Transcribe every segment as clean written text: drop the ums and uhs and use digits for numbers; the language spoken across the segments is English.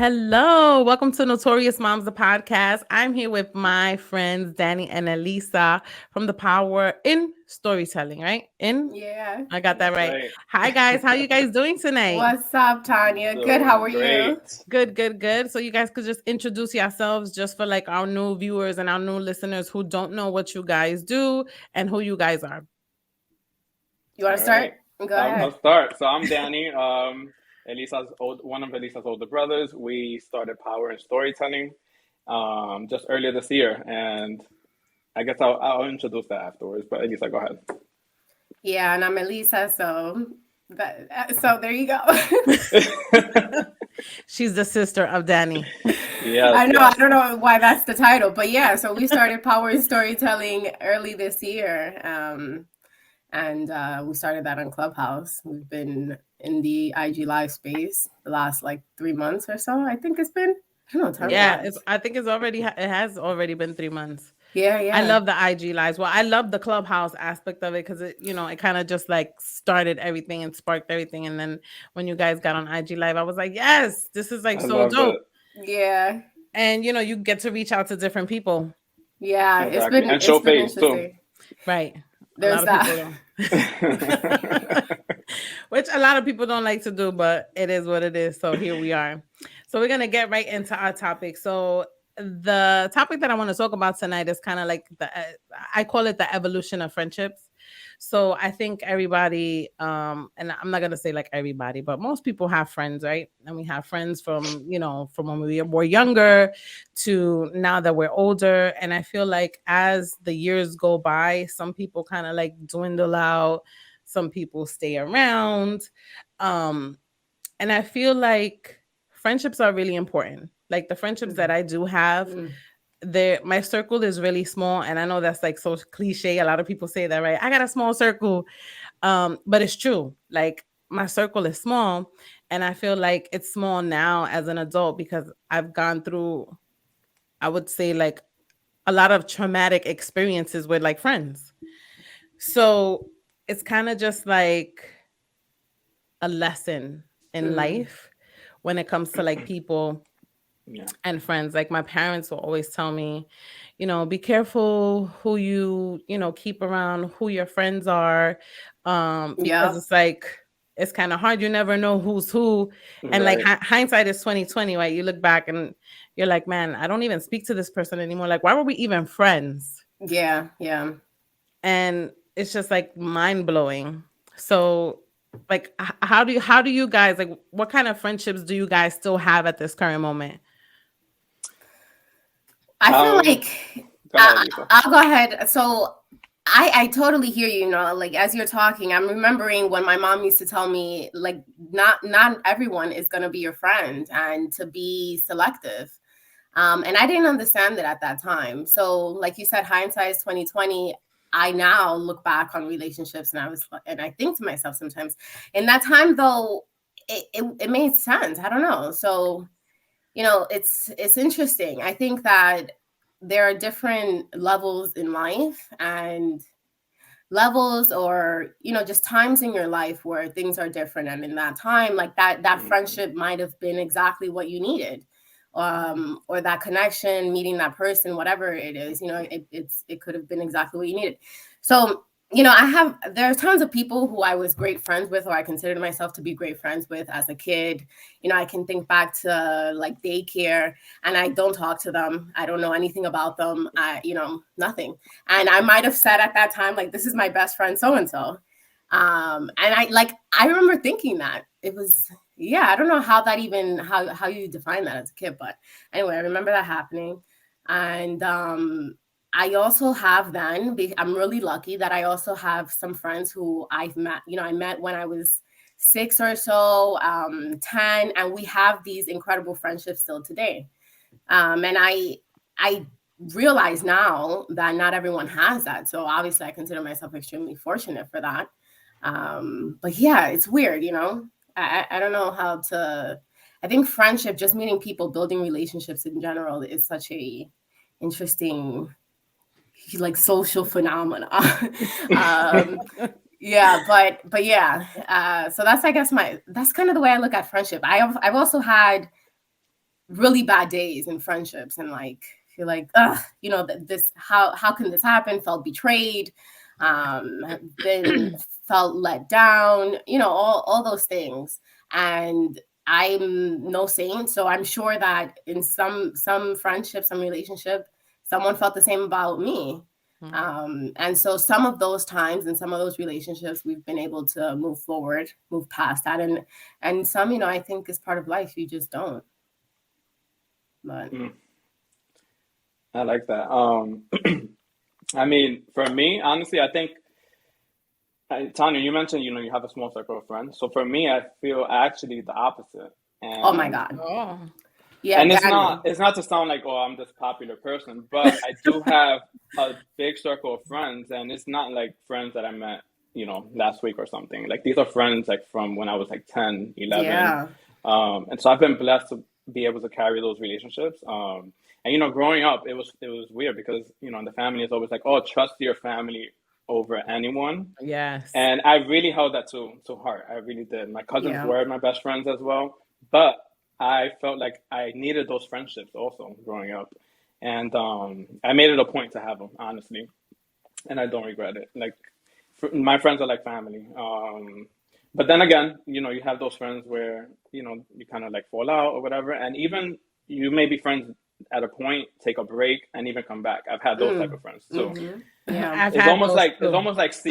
Hello, welcome to Notorious Momz, the podcast. I'm here with my friends Danny and Elisa from the Power in Storytelling, right? Yeah. I got that That's right. right. Hi guys, how you guys doing tonight? What's up, Tanya? Good. How Doing are great. you? Good, good, good. So you guys could just introduce yourselves just for like our new viewers and our new listeners who don't know what you guys do and who you guys are. You want All to right. start? Go I'll ahead. start. So I'm Danny. One of Elisa's older brothers. We started Power in Storytelling just earlier this year, and I guess I'll introduce that afterwards. But Elisa, go ahead. Yeah, and I'm Elisa. So there you go. She's the sister of Danny. Yes, I know. I yes. don't know why that's the title, but yeah. So we started Power in Storytelling early this year, and we started that on Clubhouse. We've been in the IG live space the last like 3 months or so. I think it's been. I don't know. Time Yeah, flies. I think it has already been 3 months. Yeah, I yeah. love the IG lives. Well, I love the Clubhouse aspect of it because it kind of just like started everything and sparked everything. And then when you guys got on IG live, I was like, yes, this is like I so love dope. it. Yeah. And you get to reach out to different people, Yeah, it's Exactly. been And it's show been face too. interesting. right? A lot There's of people that. don't, which a lot of people don't like to do, but it is what it is. So here we are. So we're gonna get right into our topic. So the topic that I want to talk about tonight is kind of like I call it the evolution of friendships. So I think everybody, and I'm not gonna say like everybody, but most people have friends, right? And we have friends from when we were younger to now that we're older. And I feel like as the years go by, some people kind of like dwindle out, some people stay around. Um, and I feel like friendships are really important. Like the friendships that I do have, Mm. my circle is really small. And I know that's like so cliche. A lot of people say that, right? I got a small circle. But it's true. Like my circle is small. And I feel like it's small now as an adult because I've gone through, I would say, like a lot of traumatic experiences with like friends. So it's kind of just like a lesson in Mm. life when it comes to like people Yeah. and friends. Like my parents will always tell me, be careful who you keep around, who your friends are, because Yep. it's kind of hard. You never know who's who, and like Right. hindsight is 2020, right? You look back and you're like, man, I don't even speak to this person anymore. Like, why were we even friends? Yeah. Yeah. And it's just like mind blowing. So, like, how do you guys like? What kind of friendships do you guys still have at this current moment? I feel Um, like Go ahead, Elisa. I'll go ahead. So I totally hear you. You know, like as you're talking, I'm remembering when my mom used to tell me, like, not everyone is gonna be your friend, and to be selective. And I didn't understand it at that time. So, like you said, hindsight is 2020. I now look back on relationships, and I think to myself sometimes, in that time though, it made sense. I don't know. So, it's interesting. I think that there are different levels in life, and levels, or just times in your life where things are different, and in that time, like that Mhm. friendship might have been exactly what you needed, or that connection, meeting that person, whatever it is, it could have been exactly what you needed. So, there are tons of people who I was great friends with, or I considered myself to be great friends with as a kid. I can think back to like daycare, and I don't talk to them. I don't know anything about them. Nothing. And I might have said at that time, like, this is my best friend so and so. And I remember thinking that it was, yeah, I don't know how that even how you define that as a kid, but anyway, I remember that happening. And I also have I'm really lucky that I also have some friends who I've met. I met when I was 6 or so, 10, and we have these incredible friendships still today. And I realize now that not everyone has that. So obviously I consider myself extremely fortunate for that. But yeah, it's weird, I don't know how to. I think friendship, just meeting people, building relationships in general, is such a interesting, like, social phenomena. um, yeah, but yeah. So that's, I guess, that's kind of the way I look at friendship. I've also had really bad days in friendships, and like feel like, ugh, this, how can this happen? Felt betrayed, been felt let down, all those things. And I'm no saint, so I'm sure that in some friendship, some relationship, someone felt the same about me. And so some of those times and some of those relationships, we've been able to move forward, move past that, and some, I think is part of life. You just don't. But I like that. I mean, for me, honestly, I think Tanya, you mentioned you have a small circle of friends. So for me, I feel actually the opposite. oh my And God, Oh. yeah, and Daniel. it's not to sound like, oh, I'm this popular person, but I do have a big circle of friends, and it's not like friends that I met last week or something. Like these are friends like from when I was like 10, 11. Yeah, And so I've been blessed to be able to carry those relationships. And growing up, it was weird because the family is always like, oh, trust your family over anyone. Yes. And I really held that to heart. I really did. My cousins yeah. were my best friends as well, but I felt like I needed those friendships also growing up, and I made it a point to have them, honestly, and I don't regret it. Like my friends are like family. But then again, you have those friends where you kind of like fall out or whatever, and even you may be friends at a point, take a break, and even come back. I've had those type of friends too. Yeah, I've It's had almost those like too.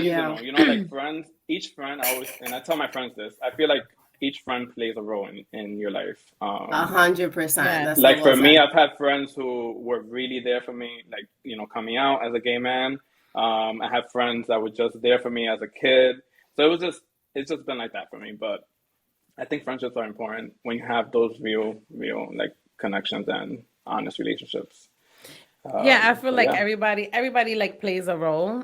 yeah. seasonal, like friends. Each friend, I always, and I tell my friends this. I feel like each friend plays a role in your life. 100%. Yes. That's so Like well for me, said. I've had friends who were really there for me, like coming out as a gay man. I have friends that were just there for me as a kid. So it's just been like that for me. But I think friendships are important when you have those real like connections and honest relationships. Yeah, I feel So like yeah. everybody like plays a role.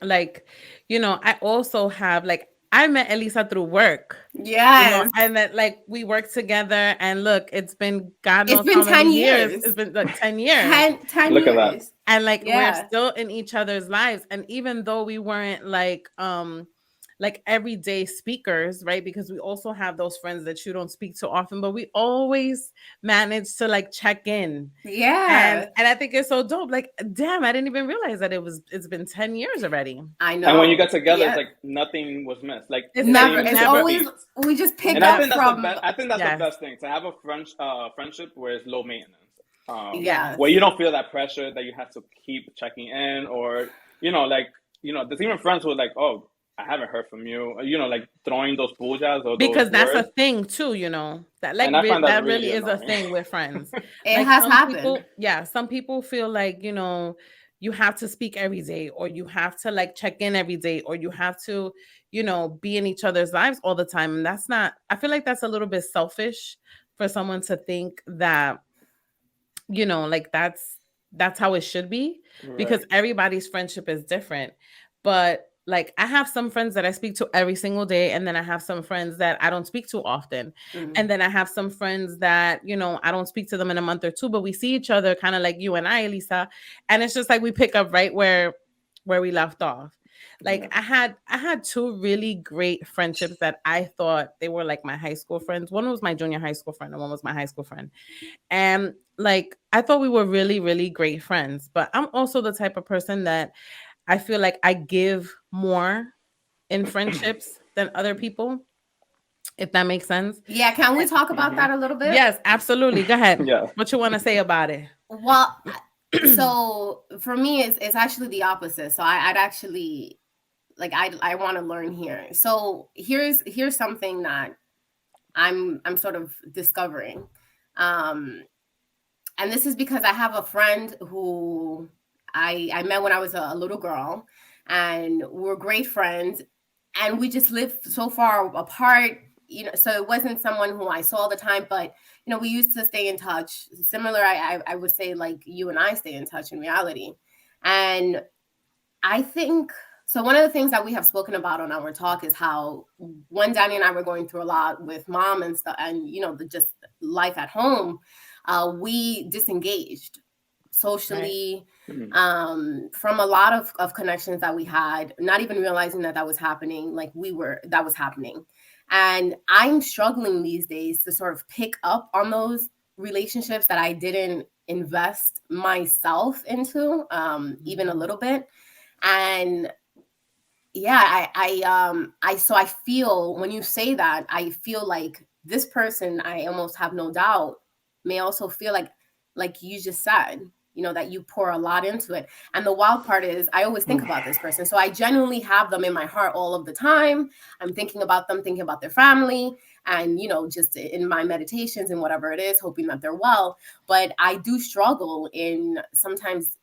Like, I also have like I met Elisa through work. Yes. And that like we work together and look, it's been God It's knows been how many 10 years. years. It's been like 10 years. 10 Look at that. years. And like we're Yeah. still in each other's lives. And even though we weren't like everyday speakers, right? Because we also have those friends that you don't speak to often, but we always manage to like check in. And Yeah. I think it's so dope. Like, damn, I didn't even realize that it's been 10 years already. I And when you know. get together, it's Yeah. like nothing was missed. Like It's the Never. same It's same never. always, beats. we just pick And I up think that's the from, best. I think that's the Yes. best thing to have a friendship where it's low maintenance. yes. Where you don't feel that pressure that you have to keep checking in, or like there's even friends who are like, oh, I haven't heard from you, or, like throwing those pujas or those Because that's a words, thing too, that like and I find that that really really is a annoying. thing with friends. It Like has some happened. people, yeah, some people feel like, you have to speak every day, or you have to like check in every day, or you have to, be in each other's lives all the time. And that's not, I feel like that's a little bit selfish for someone to think that, like that's how it should be, Right. because everybody's friendship is different. But like I have some friends that I speak to every single day, and then I have some friends that I don't speak to often. Mm. And then I have some friends that, I don't speak to them in a month or two, but we see each other kind of like you and I, Elisa, and it's just like we pick up right where we left off. Like Yeah. I had two really great friendships that I thought they were like my high school friends. One was my junior high school friend, and one was my high school friend. And like I thought we were really, really great friends. But I'm also the type of person that I feel like I give more in friendships than other people, if that makes sense. Yeah. Can we talk about that a little bit? Yes, absolutely. Go ahead. Yeah. What you want to say about it? Well, so for me, it's actually the opposite. So I'd actually like, I want to learn here. So here's something that I'm sort of discovering. Um, and this is because I have a friend who I met when I was a little girl, and we're great friends, and we just live so far apart. So it wasn't someone who I saw all the time, but we used to stay in touch. Similar, I would say, like you and I stay in touch in reality. And I think so. One of the things that we have spoken about on our talk is how when Danny and I were going through a lot with mom and stuff, and the just life at home, we disengaged Right. socially, Mhm. from a lot of connections that we had, not even realizing that was happening. Like that was happening. And I'm struggling these days to sort of pick up on those relationships that I didn't invest myself into, even a little bit. And yeah, so I feel when you say that, I feel like this person, I almost have no doubt, may also feel like you just said, that you pour a lot into it. And the wild part is I always think about this person. So I genuinely have them in my heart all of the time. I'm thinking about them, thinking about their family, and just in my meditations and whatever it is, hoping that they're well. But I do struggle in sometimes,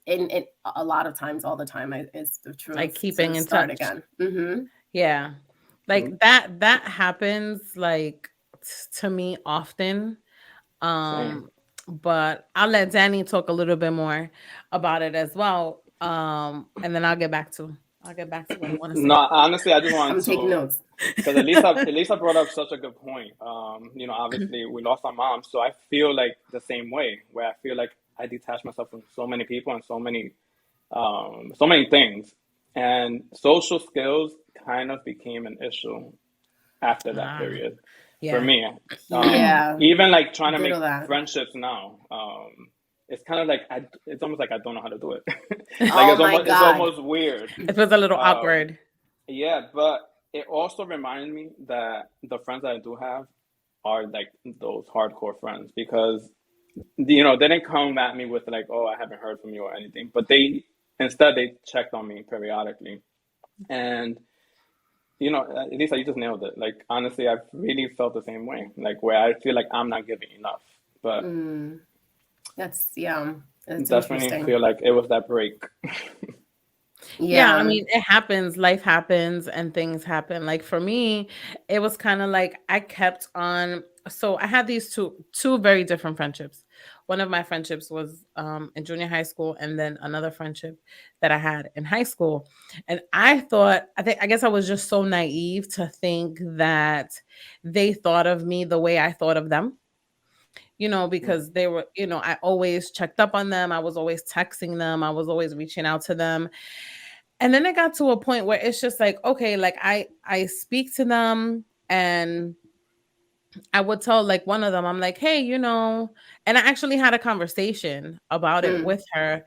in a lot of times, all the time, is the Like truth, keeping to in start touch. again. Mm-hmm. Yeah. Like that happens like to me often. Same. Um, but I'll let Danny talk a little bit more about it as well. And then I'll get back to what I want to No, say. honestly, I just wanted I'm taking to, notes. because Elisa brought up such a good point. Obviously we lost our mom, so I feel like the same way, where I feel like I detached myself from so many people and so many things, and social skills kind of became an issue after that Ah, period for yeah. me. Yeah, Even like trying to bit make of that. friendships now, it's kind of like it's almost like I don't know how to do it. Like Oh my it's God. almost weird. It was a little Um, awkward. yeah, but it also reminded me that the friends that I do have are like those hardcore friends, because they didn't come at me with like, oh, I haven't heard from you or anything, but they checked on me periodically. And Lisa, you just nailed it. Like, honestly, I've really felt the same way, like where I feel like I'm not giving enough, but Mm, that's, yeah, that's definitely interesting. feel like it was that break. Yeah, I Yeah. mean, it happens, life happens and things happen. Like for me, it was kind of like I kept on, so I had these two very different friendships. One of my friendships was in junior high school, and then another friendship that I had in high school. And I guess I was just so naive to think that they thought of me the way I thought of them. Because they were, I always checked up on them. I was always texting them. I was always reaching out to them. And then it got to a point where it's just like, okay, like I speak to them, and I would tell like one of them, I'm like, hey, and I actually had a conversation about it Mm. with her.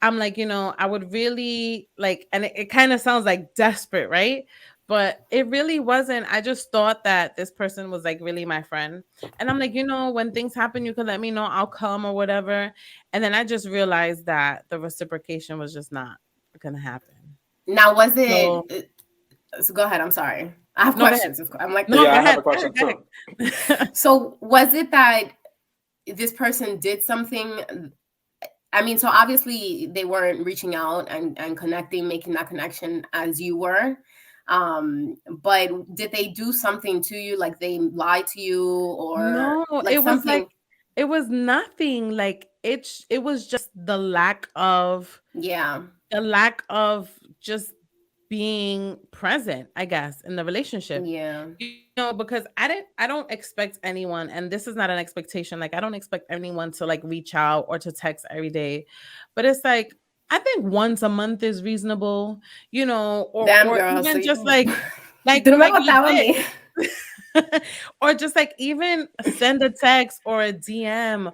I'm like, I would really like, and it kind of sounds like desperate, right? But it really wasn't. I just thought that this person was like really my friend. And I'm like, when things happen, you can let me know. I'll come or whatever. And then I just realized that the reciprocation was just not gonna happen. Now, was it? So So go ahead. I'm sorry. I have no, go ahead. questions. Of course. I'm like, No, Yeah, go I have a ahead. Go question ahead. too. Go ahead. so was it that this person did something? I mean, so obviously they weren't reaching out and connecting, making that connection as you were. But did they do something to you? Like they lied to you, or No, like it was something? like it was nothing. Like it was just Yeah. the lack of just being present, I guess, in the relationship. Yeah. Because I don't expect anyone, and this is not an expectation. Like I don't expect anyone to like reach out or to text every day. But it's like I think once a month is reasonable, Damn, or girl. So even just you like don't know like what that would mean. or just like even send a text or a DM,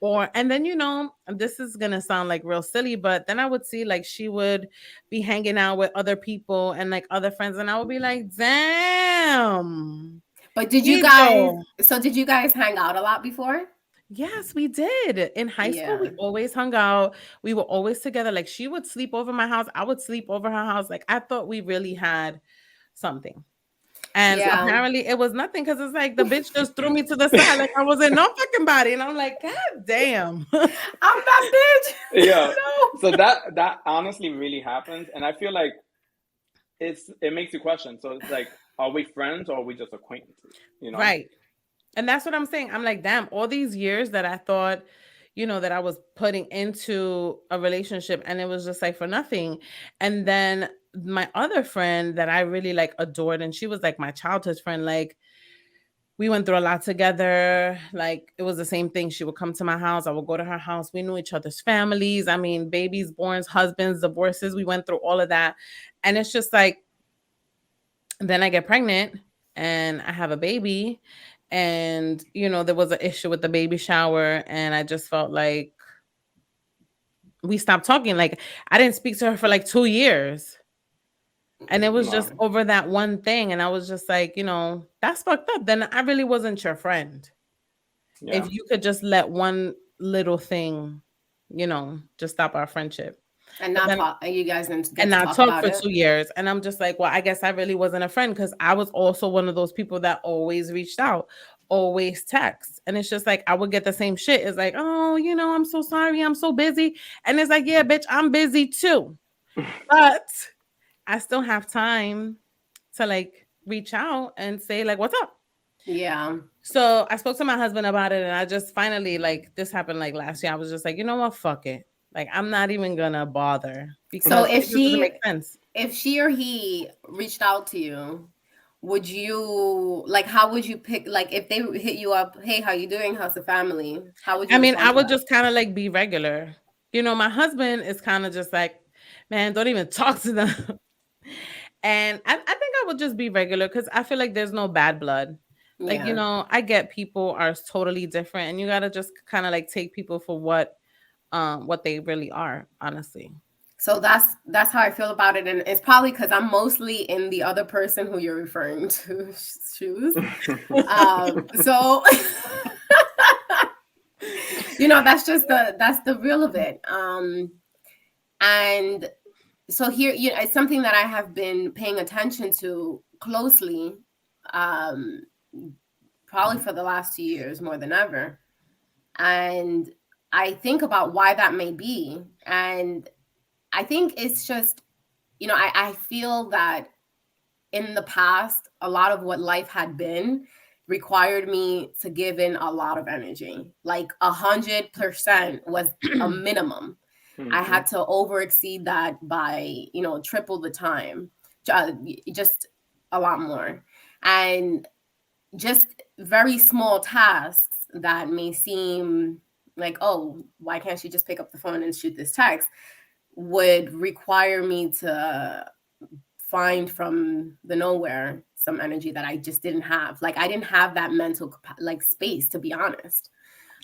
and then this is gonna sound like real silly, but then I would see like she would be hanging out with other people and like other friends, and I would be like, damn, But did you guys? Ijo. So did you guys hang out a lot before? Yes, we did. In high school, we Yeah. always hung out. We were always together. Like she would sleep over my house, I would sleep over her house. Like I thought we really had something. And Yeah. apparently it was nothing, because it's like the bitch just threw me to the side like I wasn't no fucking body. And I'm like, God damn. I'm that bitch. Yeah. No. So that honestly really happens, and I feel like it makes you question. So it's like, are we friends or are we just acquaintances? You know? Right. And that's what I'm saying. I'm like, damn, all these years that I thought, that I was putting into a relationship, and it was just like for nothing. And then my other friend that I really like adored, and she was like my childhood friend, like we went through a lot together. Like it was the same thing. She would come to my house. I would go to her house. We knew each other's families. I mean, babies, borns, husbands, divorces. We went through all of that. And it's just like, then I get pregnant and I have a baby. And there was an issue with the baby shower, and I just felt like we stopped talking. Like, I didn't speak to her for like 2 years, and it was just Wow. over that one thing. And I was just like, that's fucked up. Then I really wasn't your friend if Yeah. you could just let one little thing, just stop our friendship. And But not then, talk, and you guys didn't and get to not talk talk about for it. 2 years. And I'm just like, well, I guess I really wasn't a friend, because I was also one of those people that always reached out, always text. And it's just like, I would get the same shit. It's like, oh, I'm so sorry, I'm so busy. And it's like, yeah, bitch, I'm busy too. But I still have time to like reach out and say, like, what's up? Yeah. So I spoke to my husband about it, and I just finally, like, this happened like last year. I was just like, you know what, fuck it. Like, I'm not even gonna bother, So because if it just doesn't she make sense. if she or he reached out to you, would you like how would you pick like if they hit you up, hey, how you doing? How's the family? How would I you mean, respond I to would that? just kind of like be regular. My husband is kind of just like, man, don't even talk to them. And I think I would just be regular, because I feel like there's no bad blood. Like, Yeah. I get people are totally different, and you gotta just kind of like take people for what they really are, honestly. So that's how I feel about it, and it's probably because I'm mostly in the other person who you're referring to shoes. So that's the real of it. And so here, it's something that I have been paying attention to closely, um, probably for the last 2 years more than ever. And I think about why that may be. And I think it's just, I feel that in the past, a lot of what life had been required me to give in a lot of energy. Like 100% was a minimum. I Hmm. had to over exceed that by, triple the time, just a lot more. And just very small tasks that may seem like, oh, why can't she just pick up the phone and shoot this text, would require me to find from the nowhere some energy that I just didn't have. Like I didn't have that mental like space, to be honest.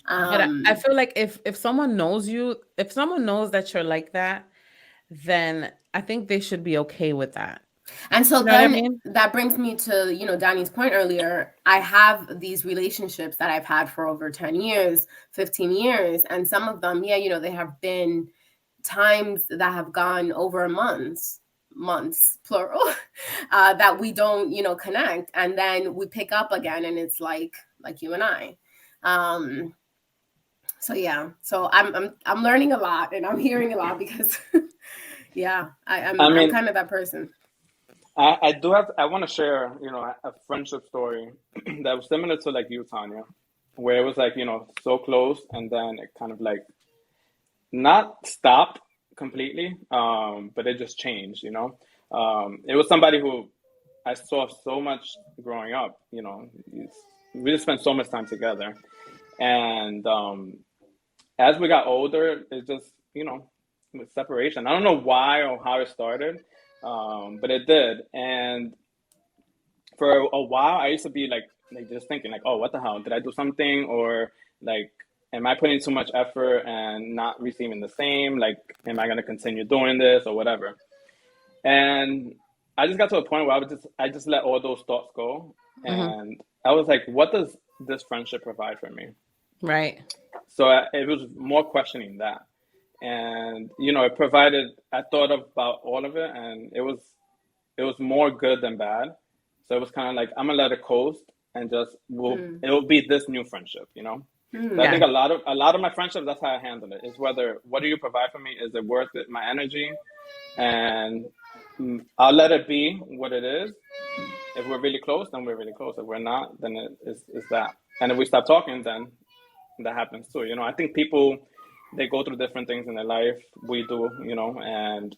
But I Um feel like if someone knows you, if someone knows that you're like that, then I think they should be okay with that. and so You know what I then mean? that brings me to, Danny's point earlier. I have these relationships that I've had for over 10 years, 15 years, and some of them, yeah, they have been times that have gone over months plural, that we don't connect, and then we pick up again, and it's like you and I. um so yeah, so I'm learning a lot, and I'm hearing a lot because yeah, I I'm mean, kind of that person. I do have. I want to share, a friendship story that was similar to like you, Tanya, where it was like, so close, and then it kind of like not stopped completely, but it just changed. It was somebody who I saw so much growing up. We just spent so much time together, and as we got older, it just, with separation. I don't know why or how it started, but it did. And for a while, I used to be like just thinking like, oh, what the hell? Did I do something? Or like, am I putting too much effort and not receiving the same? Like, am I going to continue doing this or whatever? And I just got to a point where I just let all those thoughts go. Hmm. And I was like, what does this friendship provide for me? Right. So it was more questioning that. And, it provided, I thought about all of it, and it was more good than bad. So it was kind of like, I'm gonna let it coast, and just Mm. it will be this new friendship, So I Mm. think Yeah. a lot of my friendships, that's how I handle it. Is whether, what do you provide for me? Is it worth it? My energy, and I'll let it be what it is. If we're really close, then we're really close. If we're not, then it's that. And if we stop talking, then that happens too. I think people, they go through different things in their life. We do, and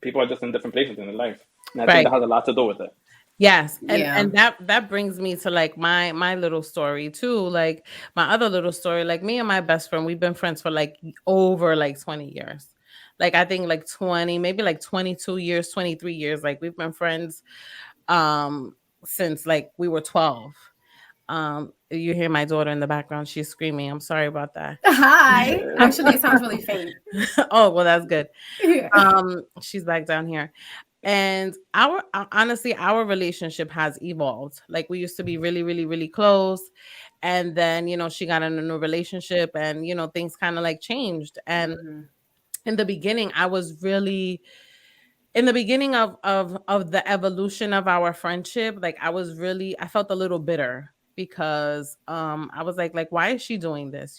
people are just in different places in their life. And I think that Right. has a lot to do with it. Yes. And Yeah. and that brings me to like my little story too. Like my other little story, like me and my best friend, we've been friends for like over like 20 years. Like I think like 20, maybe like 22 years, 23 years. Like we've been friends um since like we were 12. You hear my daughter in the background. She's screaming. I'm sorry about that. Hi. Actually, it sounds really faint. Oh, well, that's good. Yeah. She's back down here. And honestly, our relationship has evolved. Like we used to be really, really, really close. And then, she got in a new relationship and, things kind of like changed. And Mhm. in the beginning, I was really in the beginning of the evolution of our friendship, like I felt a little bitter because I was like why is she doing this?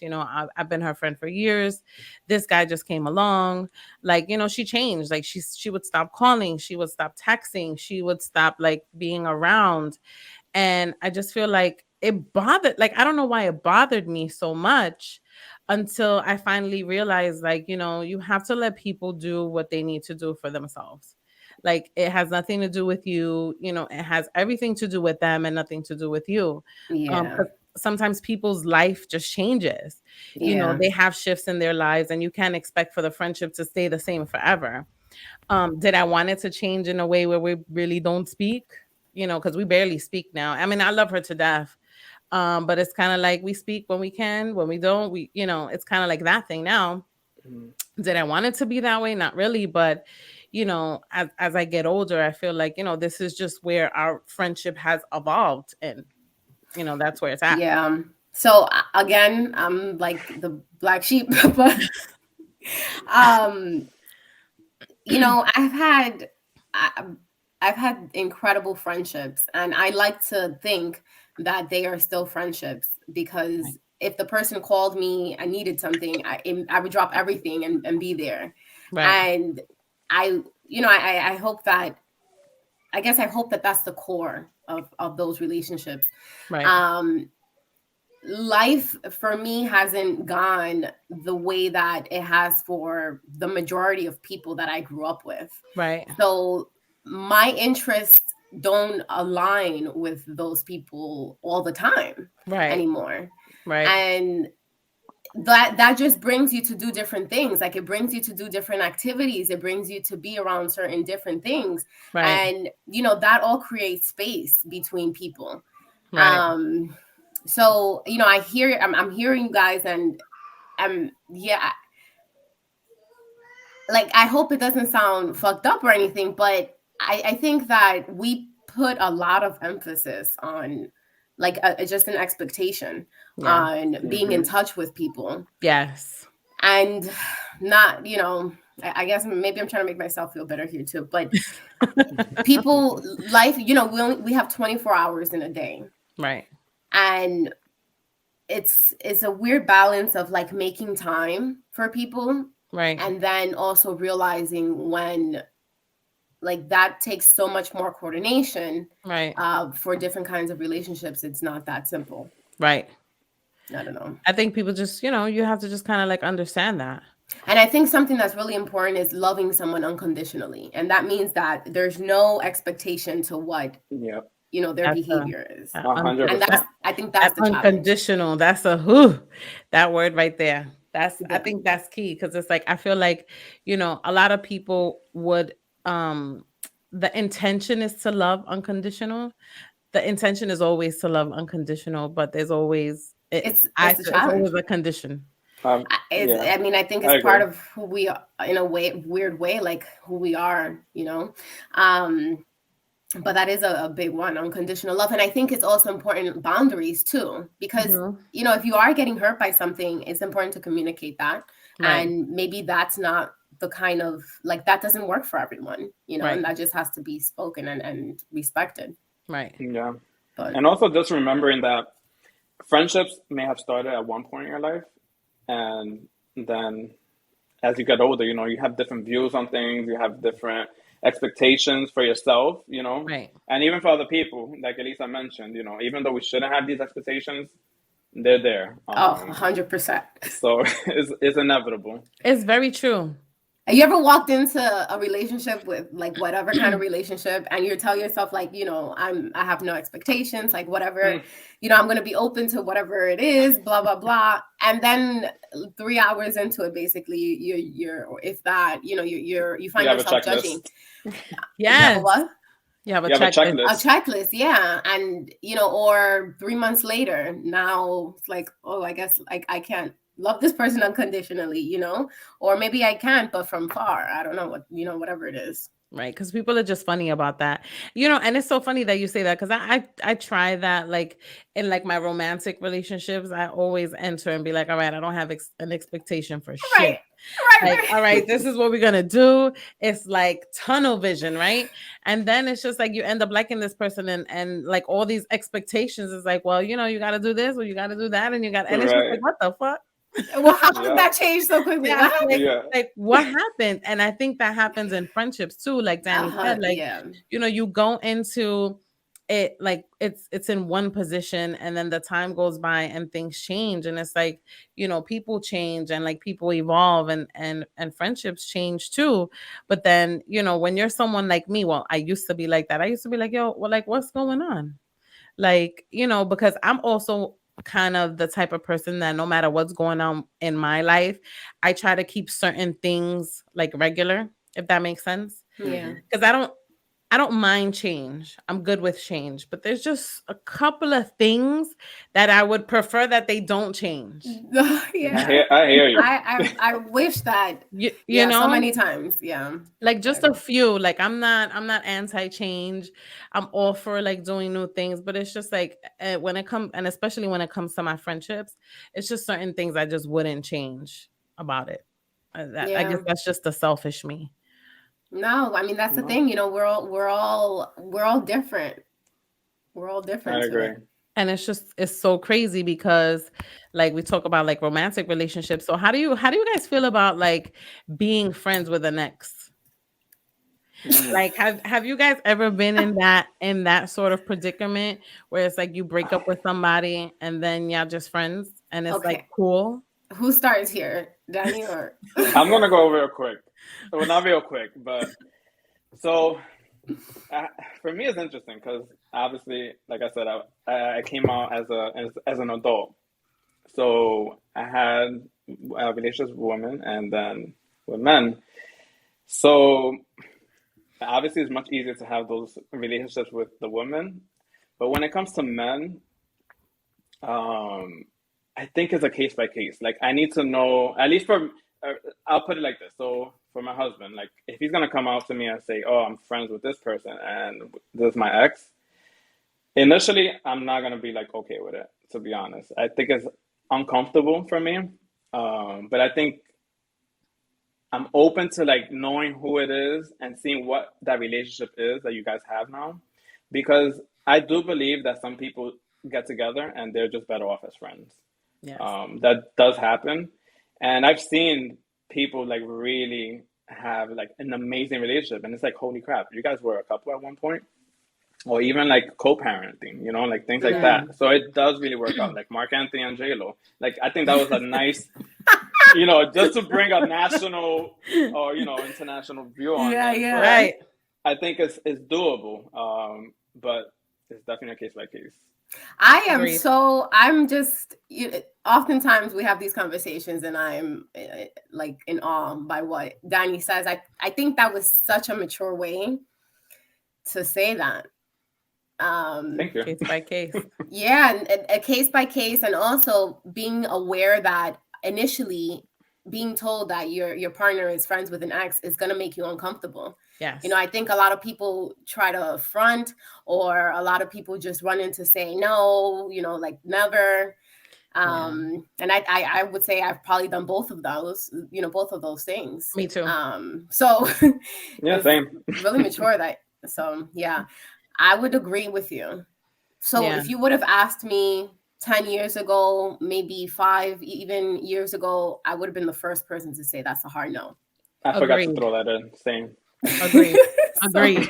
I've been her friend for years. This guy just came along. Like, she changed. Like she would stop calling, she would stop texting, she would stop like being around. And I just feel like it bothered, like, I don't know why it bothered me so much until I finally realized, like, you have to let people do what they need to do for themselves. Like, it has nothing to do with you, it has everything to do with them and nothing to do with you. Yeah. 'Cause sometimes people's life just changes. Yeah. They have shifts in their lives and you can't expect for the friendship to stay the same forever. Did I want it to change in a way where we really don't speak? Because we barely speak now. I mean, I love her to death. But it's kind of like we speak when we can, when we don't, it's kind of like that thing now. Mhm. Did I want it to be that way? Not really. But, as I get older, I feel like, this is just where our friendship has evolved. And, that's where it's at. Yeah. So again, I'm like the black sheep, but um, I've had I, I've had incredible friendships, and I like to think that they are still friendships Right. because if the person called me, I needed something, I would drop everything and be there. Right. And I hope that I hope that that's the core of those relationships. Right. Um, Life for me hasn't gone the way that it has for the majority of people that I grew up with. Right. So my interests don't align with those people all the time Right. anymore. Right. And that just brings you to do different things. Like it brings you to do different activities, it brings you to be around certain different things. Right. And that all creates space between people. Right. um so I'm hearing you guys, and yeah, like I hope it doesn't sound fucked up or anything, but I think that we put a lot of emphasis on like just an expectation Yeah. on being in Mhm. touch with people, Yes. and not, I guess maybe I'm trying to make myself feel better here too, but people life, we have 24 hours in a day, Right. and it's a weird balance of like making time for people, Right. and then also realizing when like that takes so much more coordination. Right. For different kinds of relationships, it's not that simple. Right. I don't know. I think people just, you have to just kind of like understand that. And I think something that's really important is loving someone unconditionally, and that means that there's no expectation to what Yep. their That's behavior is. a A hundred And percent. I think that that's the challenge. unconditional. That's a whew, that word right there. I The- think that's key because it's like I feel like, a lot of people would the intention is to love unconditional. The intention is always to love unconditional, but there's always it's the it's challenge. always a condition. It's, Yeah, I mean, I think I it's part agree. of who we are, in a weird way, like who we are, um but that is a big one, unconditional love. And I think it's also important boundaries too, because Mhm. if you are getting hurt by something, it's important to communicate that. Right. And maybe that's not the kind of, like, that doesn't work for everyone, Right. and that just has to be spoken and respected. Right. Yeah. But And also just remembering that friendships may have started at one point in your life, and then as you get older, you have different views on things, you have different expectations for yourself, Right. and even for other people, like Elisa mentioned, even though we shouldn't have these expectations, they're there. 100%. So it's inevitable. It's very true. Have you ever walked into a relationship with like whatever kind of relationship, and you tell yourself like, I have no expectations, like whatever, Hmm. I'm going to be open to whatever it is, blah blah blah, and then 3 hours into it, basically you're if that, you You find have a yourself judging. checklist. You have a Yes. what? You have a You have a checklist. A checklist. checklist, yeah. And or 3 months later, now it's like, oh, I guess like I can't love this person unconditionally, or maybe I can't, but from far. I don't know what, whatever it is. Right, because people are just funny about that, and it's so funny that you say that because I try that like in like my romantic relationships. I always enter and be like, all right, I don't have an expectation for shit. Right. Right, Like, all right. right, this is what we're gonna do. It's like tunnel vision, right? And then it's just like you end up liking this person, and like all these expectations is like, well, you got to do this or you got to do that, and it's just like, Right. what the fuck? Well, how did Yeah. that change so quickly? Yeah, What happened? Yeah. like what happened? And I think that happens in friendships too. Like Danny said, like Yeah. you go into it like it's in one position, and then the time goes by and things change, and it's like people change and like people evolve, and friendships change too. But then when you're someone like me, well, I used to be like that. I used to be like, yo, well, like what's going on? Like because I'm also kind of the type of person that no matter what's going on in my life, I try to keep certain things like regular, if that makes sense. Yeah. Because I don't mind change. I'm good with change, but there's just a couple of things that I would prefer that they don't change. Yeah. I hear you. I wish that. You, you Yeah, so know, many times. Yeah. like just a few. Like I'm not anti-change. I'm all for like doing new things, but it's just like when it comes, and especially when it comes to my friendships, it's just certain things I just wouldn't change about it. I guess Yeah. that's just the selfish me. No, I mean that's the No, thing. We're all different. We're all different I to agree. it. And it's so crazy because like we talk about like romantic relationships. So how do you guys feel about like being friends with an ex? Mm. Like have you guys ever been in that sort of predicament where it's like you break up with somebody and then y'all just friends and it's like Okay. cool? Who starts here? Danny or I'm gonna go real quick. Well, not real quick, but so uh, for me, it's interesting because obviously, like I said, I came out as an adult. So I had relationships with women and then with men. So obviously, it's much easier to have those relationships with the women. But when it comes to men, um, I think it's a case by case. Like I need to know at least uh, I'll put it like this. So for my husband, like if he's gonna come out to me and say, "Oh, I'm friends with this person and this is my ex," initially I'm not gonna be like okay with it. To be honest, I think it's uncomfortable for me. But I think I'm open to like knowing who it is and seeing what that relationship is that you guys have now, because I do believe that some people get together and they're just better off as friends. Yes. That does happen, and I've seen people like really have like an amazing relationship, and it's like holy crap, you guys were a couple at one point, or even like co-parenting, like things like yeah. that. So it does really work out. Like Mark Anthony and J Lo, like I think that was a nice, just to bring a national or international view on Yeah, this, yeah. right? Right. I think it's doable, but it's definitely a case by case. Agreed. I'm just, oftentimes we have these conversations and I'm like in awe by what Danny says. I think that was such a mature way to say that. Thank you. Case by case. Yeah, and a case by case, and also being aware that initially being told that your partner is friends with an ex is going to make you uncomfortable. Yes. I think a lot of people try to front, or a lot of people just run into say no, like never. And I would say I've probably done both of those, both of those things. Me too. So Yeah, it's same. really mature that. So yeah, I would agree with you. So Yeah. if you would have asked me 10 years ago, maybe 5 even years ago, I would have been the first person to say that's a hard no. I forgot to Agreed. throw that in. Same. Agreed. So, Agreed.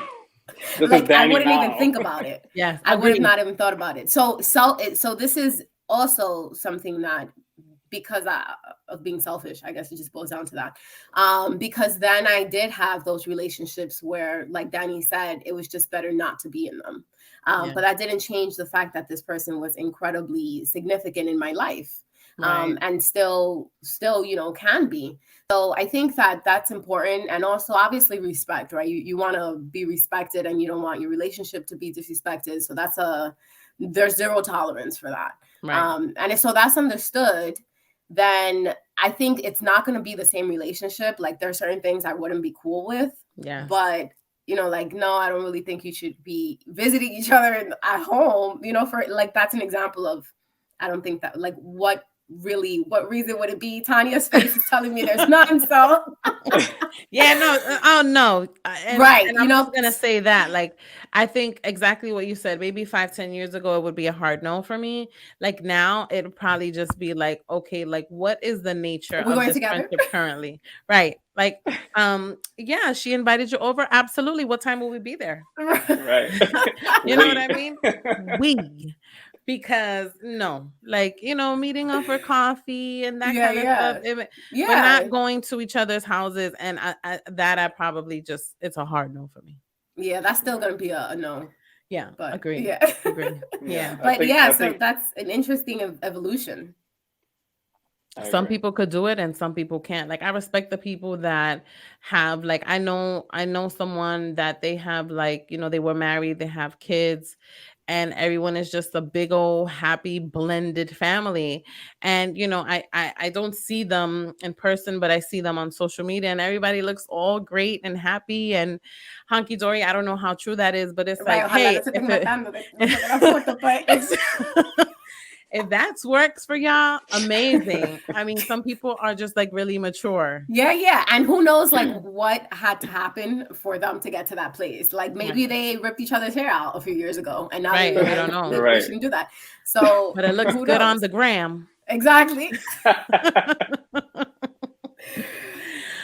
This is like, I Danny wouldn't even now. think about it. Yes. I would have Agreed. not even thought about it. So this is also something that, because of being selfish, I guess it just boils down to that. Because then I did have those relationships where, like Danny said, it was just better not to be in them. Yeah. But that didn't change the fact that this person was incredibly significant in my life. Right. And still, can be. So I think that that's important. And also obviously respect, right? You want to be respected and you don't want your relationship to be disrespected. So there's zero tolerance for that. Right. And so that's understood, then I think it's not going to be the same relationship. Like there's certain things I wouldn't be cool with, Yes. but like, no, I don't really think you should be visiting each other at home, for like, that's an example of, I don't think that, like, what reason would it be? Tanya's face is telling me there's none. So Yeah, no, oh no. right, And I'm just gonna say that, like, I think exactly what you said. Maybe 5-10 years ago, it would be a hard no for me. Like now, it'd probably just be like, okay, like what is the nature we're of going this together. friendship currently? Right. Like, yeah, she invited you over. Absolutely. What time will we be there? Right. You know what I mean? We. Because no, like meeting up for coffee and that kind of stuff, but not going to each other's houses, and I probably just, it's a hard no for me. Yeah, that's still gonna be a no. Yeah, But agree. yeah, Agree. Yeah, but I so think that's an interesting evolution. I some agree. people could do it and some people can't. Like I respect the people that have, like, I know someone that they have, like, they were married, they have kids, and everyone is just a big old happy blended family. And I don't see them in person, but I see them on social media, and everybody looks all great and happy and honky dory. I don't know how true that is, but it's Right, like, ojalá no hey, se if estén it matando de la foto, but if that works for y'all, amazing. I mean, some people are just like really mature. yeah, and who knows, like, what had to happen for them to get to that place? Like maybe Right. they ripped each other's hair out a few years ago, and now Right, they we don't know. maybe Right. they shouldn't do that. So, But it looks who good on knows? the gram. Exactly.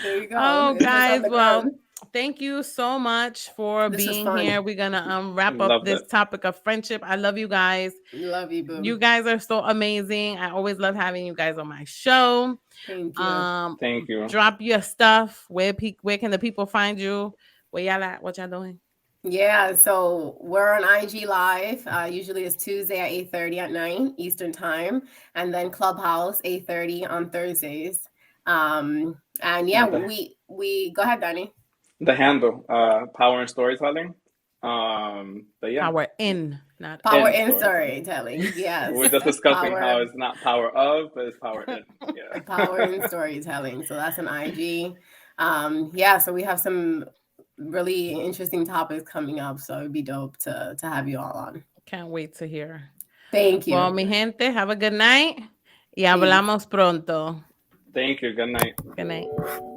There you go. Oh, It's just on guys, the well, ground. thank you so much for This was being fun. here. We're gonna wrap up Loved this it. topic of friendship. I love you guys. Love you, boo. You guys are so amazing. I always love having you guys on my show. Thank you. Thank you. Drop your stuff. Where can the people find you? Where y'all at? What y'all doing? Yeah, so we're on IG Live. Usually it's Tuesday at 8:30 at night Eastern Time, and then Clubhouse 8:30 on Thursdays. And yeah, we go ahead, Danny. The handle, power and storytelling. But yeah, Power in, not Power in in storytelling. storytelling. Yes. We're just discussing Power, how it's not power of, but it's power in. Yeah. power in storytelling. So that's an IG. Yeah, so we have some really interesting topics coming up. So it'd be dope to have you all on. Can't wait to hear. Thank you. Well, mi gente, have a good night. Y Peace. hablamos pronto. Thank you. Good night. Good night.